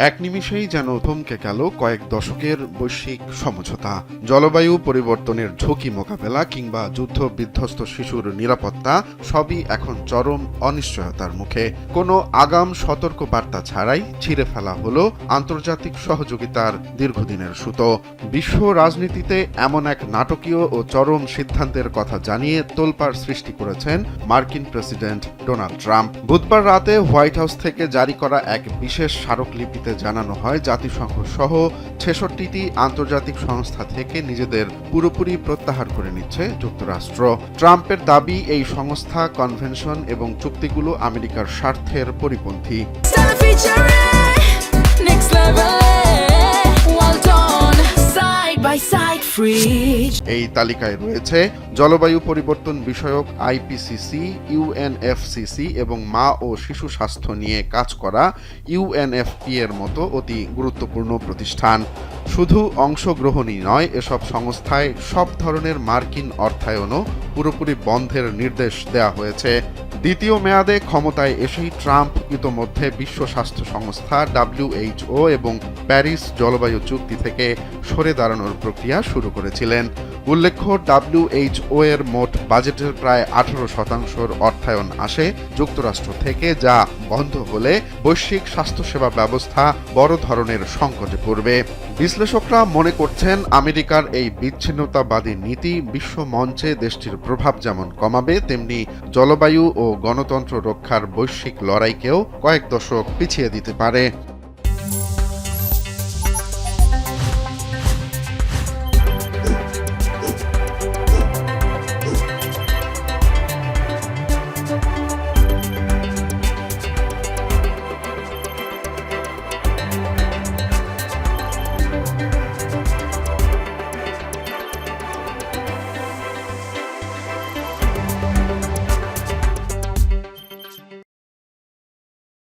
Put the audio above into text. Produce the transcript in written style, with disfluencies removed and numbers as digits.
এক নিমিষেই যেন থমকে গেল কয়েক দশকের বৈশ্বিক সমঝোতা। জলবায়ু পরিবর্তনের ঝুঁকি মোকাবেলা কিংবা যুদ্ধ বিধ্বস্ত শিশুর নিরাপত্তা সবই এখন চরম অনিশ্চয়তার মুখে। কোনো আগাম সতর্ক বার্তা ছাড়াই ছিঁড়ে ফেলা হলো আন্তর্জাতিক সহযোগিতার দীর্ঘদিনের সুতো। বিশ্ব রাজনীতিতে এমন এক নাটকীয় ও চরম সিদ্ধান্তের কথা জানিয়ে তোলপাড় সৃষ্টি করেছেন মার্কিন প্রেসিডেন্ট ডোনাল্ড ট্রাম্প। বুধবার রাতে হোয়াইট হাউস থেকে জারি করা এক বিশেষ স্মারকলিপিতে জানানো হয়, জাতিসংঘ সহ ৬৬টি আন্তর্জাতিক সংস্থা থেকে নিজেদের পুরোপুরি প্রত্যাহার করে নিচ্ছে যুক্তরাষ্ট্র। ট্রাম্পের দাবি, এই সংস্থা, কনভেনশন এবং চুক্তিগুলো আমেরিকার স্বার্থের পরিপন্থী। এই তালিকায় রয়েছে জলবায়ু পরিবর্তন বিষয়ক আইপিসিসি, ইউএনএফসিসি এবং মা ও শিশু স্বাস্থ্য নিয়ে কাজ করা ইউএনএফপি এর মতো অতি গুরুত্বপূর্ণ প্রতিষ্ঠান। শুধু অংশগ্রহণই নয়, এসব সংস্থায় সব ধরনের মার্কিন অর্থায়নও পুরোপুরি বন্ধের নির্দেশ দেওয়া হয়েছে। দ্বিতীয় মেয়াদে ক্ষমতায় এসেই ট্রাম্প ইতোমধ্যে বিশ্ব স্বাস্থ্য সংস্থা, WHO এবং প্যারিস জলবায়ু চুক্তি থেকে সরে দাঁড়ানোর প্রক্রিয়া শুরু করেছিলেন। উল্লেখ্য, WHO এর মোট বাজেটের প্রায় 18% অর্থায়ন আসে যুক্তরাষ্ট্র থেকে, যা বন্ধ হলে বৈশ্বিক স্বাস্থ্যসেবা ব্যবস্থা বড় ধরনের সংকটে পড়বে। বিশ্লেষকরা মনে করছেন, আমেরিকার এই বিচ্ছিন্নতাবাদী নীতি বিশ্ব মঞ্চে দেশটির প্রভাব যেমন কমাবে, তেমনি জলবায়ু ও গণতন্ত্র রক্ষার বৈশ্বিক লড়াইকেও কয়েক দশক পিছিয়ে দিতে পারে।